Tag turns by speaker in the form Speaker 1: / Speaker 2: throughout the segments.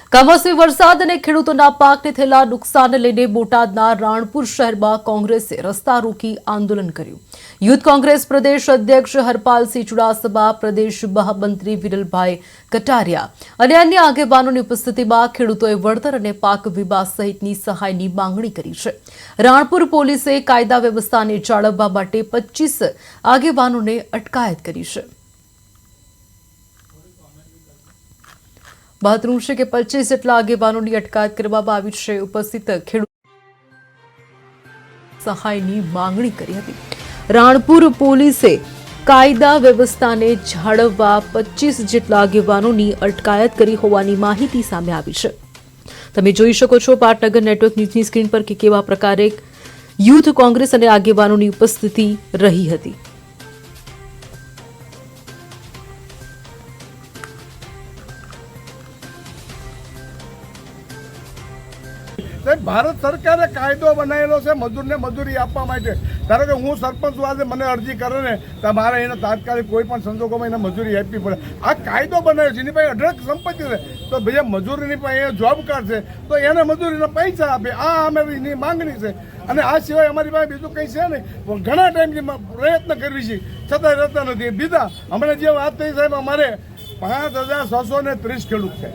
Speaker 1: કમોસમી વરસાદ અને ખેડૂતોના પાકને થયેલા નુકસાનને લઈને બોટાદના રાણપુર શહેરમાં કોંગ્રેસે રસ્તા રોકી આંદોલન કર્યું। યુથ કોંગ્રેસ પ્રદેશ અધ્યક્ષ હરપાલસિંહ ચુડાસમા, પ્રદેશ મહામંત્રી વિરલભાઈ કટારિયા અને અન્ય આગેવાનોની ઉપસ્થિતિમાં ખેડૂતોએ વળતર અને પાક વીમા સહિતની સહાયની માંગણી કરી છે। રાણપુર પોલીસે કાયદા વ્યવસ્થાને જાળવવા માટે 25 આગેવાનોને અટકાયત કરી છે। મહત્વનું છે કે 25 જેટલા આગેવાનોની અટકાયત કરવામાં આવી છે। ઉપસ્થિત ખેડૂત સહાયની માંગણી કરી હતી। રાણપુર પોલીસે કાયદા વ્યવસ્થાને જાળવવા 25 જેટલા આગેવાનોની અટકાયત કરી હોવાની માહિતી સામે આવી છે। તમે જોઈ શકો છો પાટનગર નેટવર્ક ન્યૂઝની સ્ક્રીન પર કે કેવા પ્રકારે યુથ કોંગ્રેસ અને આગેવાનોની ઉપસ્થિતિ રહી હતી।
Speaker 2: ભારત સરકારે કાયદો બનાવેલો છે મજૂરને મજૂરી આપવા માટે। ધારો કે હું સરપંચ વાદે મને અરજી કરે ને તો મારે એને તાત્કાલિક કોઈ પણ સંજોગોમાં એને મજૂરી આપવી પડે। આ કાયદો બનાવ્યો છે, એની પાસે અઢળક સંપત્તિ છે, તો બીજા મજૂરીની પાસે જોબ કાર્ડ છે તો એને મજૂરીના પૈસા આપે। આ અમારી માંગણી છે। અને આ સિવાય અમારી પાસે બીજું કંઈ છે નહીં। ઘણા ટાઈમથી પ્રયત્ન કરવી છે છતાંય રહેતા નથી। બીજા હમણાં જે વાત થઈ સાહેબ, અમારે 5630 ખેડૂત છે,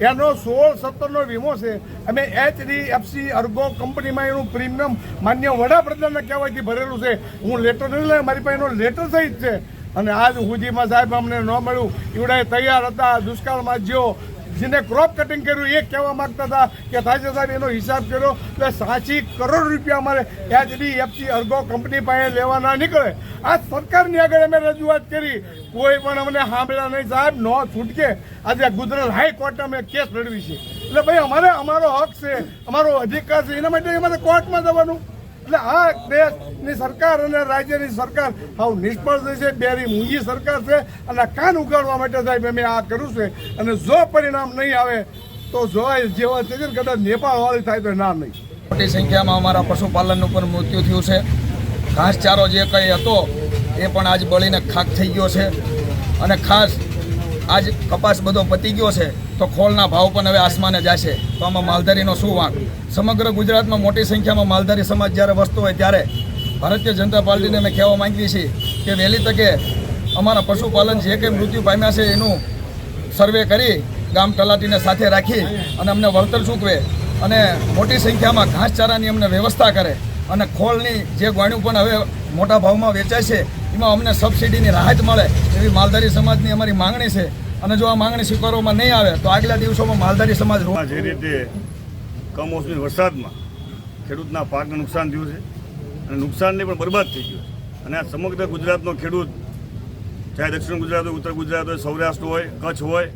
Speaker 2: એનો 16-17નો વીમો છે। અમે HDFC અર્ગો કંપનીમાં એનું પ્રીમિયમ માન્ય વડાપ્રધાનના કહેવાથી ભરેલું છે। હું લેટર નહીં લઈ, મારી પાસે એનો લેટર સહિત છે। અને આજ સુધીમાં સાહેબ અમને ન મળ્યું। એવડાએ તૈયાર હતા, દુષ્કાળમાં જ્યો જેને ક્રોપ કટિંગ કર્યું એ કહેવા માંગતા હતા કે થાય સાહેબ એનો હિસાબ કર્યો એટલે 80 કરોડ રૂપિયા અમારે HDFC અર્ગો કંપની પાસે લેવાના નીકળે। આ સરકારની આગળ અમે રજૂઆત કરી, કોઈ પણ અમને સાંભળ્યા નહીં સાહેબ। નો છૂટકે આજે ગુજરાત હાઈકોર્ટમાં અમે કેસ લડવી છે। એટલે ભાઈ અમારો હક છે, અમારો અધિકાર છે, એના માટે અમારે કોર્ટમાં જવાનું। એટલે આ દેશની સરકાર અને રાજ્યની સરકાર હાવ નિષ્ફળ થઈ છે, બેરી મૂંગી સરકાર છે। અને કાન ઉગાડવા માટે સાહેબ અમે આ કર્યું છે। અને જો પરિણામ નહીં આવે તો જોવાય જેવા છે કદાચ નેપાળ વાળી થાય તો ના નહીં।
Speaker 3: મોટી સંખ્યામાં અમારા પશુપાલનનું પણ મૃત્યુ થયું છે। ઘાસચારો જે કંઈ હતો એ પણ આજ બળીને ખાક થઈ ગયો છે। અને ખાસ આજ કપાસ બધો પતી ગયો છે તો ખોળના ભાવ પણ હવે આસમાને જશે। તો આમાં માલધારીનો શું વાંક? સમગ્ર ગુજરાતમાં મોટી સંખ્યામાં માલધારી સમાજ જ્યારે વસતો હોય ત્યારે ભારતીય જનતા પાર્ટીને અમે કહેવા માંગીએ છીએ કે વહેલી તકે અમારા પશુપાલન જે કંઈ મૃત્યુ પામ્યા છે એનું સર્વે કરી ગામ તલાટીને સાથે રાખી અને અમને વળતર ચૂકવે અને મોટી સંખ્યામાં ઘાસચારાની અમને વ્યવસ્થા કરે। અને ખોળની જે ગોણ્યું પણ હવે મોટા ભાવમાં વેચાય છે એમાં અમને સબસિડીની રાહત મળે એવી માલધારી સમાજની અમારી માંગણી છે। અને જો આ માંગણી સ્વીકારવામાં નહીં આવે તો આગલા દિવસોમાં માલધારી સમાજ
Speaker 4: જે રીતે કમોસમી વરસાદમાં ખેડૂતના પાકને નુકસાન થયું છે અને નુકસાનને પણ બરબાદ થઈ ગયું છે। અને આ સમગ્ર ગુજરાતનો ખેડૂત, ચાહે દક્ષિણ ગુજરાત હોય, ઉત્તર ગુજરાત હોય, સૌરાષ્ટ્ર હોય, કચ્છ હોય,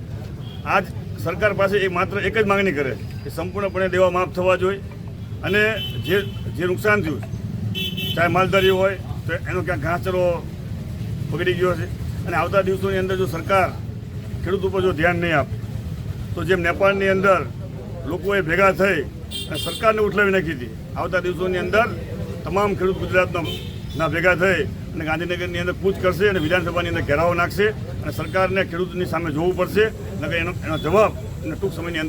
Speaker 4: આજ સરકાર પાસે માત્ર એક જ માંગણી કરે કે સંપૂર્ણપણે દેવા માફ થવા જોઈએ। અને જે નુકસાન થયું, ચાહે માલધારી હોય તો એનો ક્યાંક ઘાસચારો બગડી ગયો છે। અને આવતા દિવસોની અંદર જો સરકાર ખેડૂત ઉપર જો ધ્યાન નહીં આપે તો જેમ નેપાળની અંદર લોકોએ ભેગા થઈ અને સરકારને ઉઠલાવી નાખી હતી, આવતા દિવસોની અંદર તમામ ખેડૂત ગુજરાતના ભેગા થઈ અને ગાંધીનગરની અંદર કૂચ કરશે અને વિધાનસભાની અંદર ઘેરાવો નાખશે। અને સરકારને ખેડૂતની સામે જોવું પડશે, નકર એનો જવાબ ટૂંક સમયની અંદર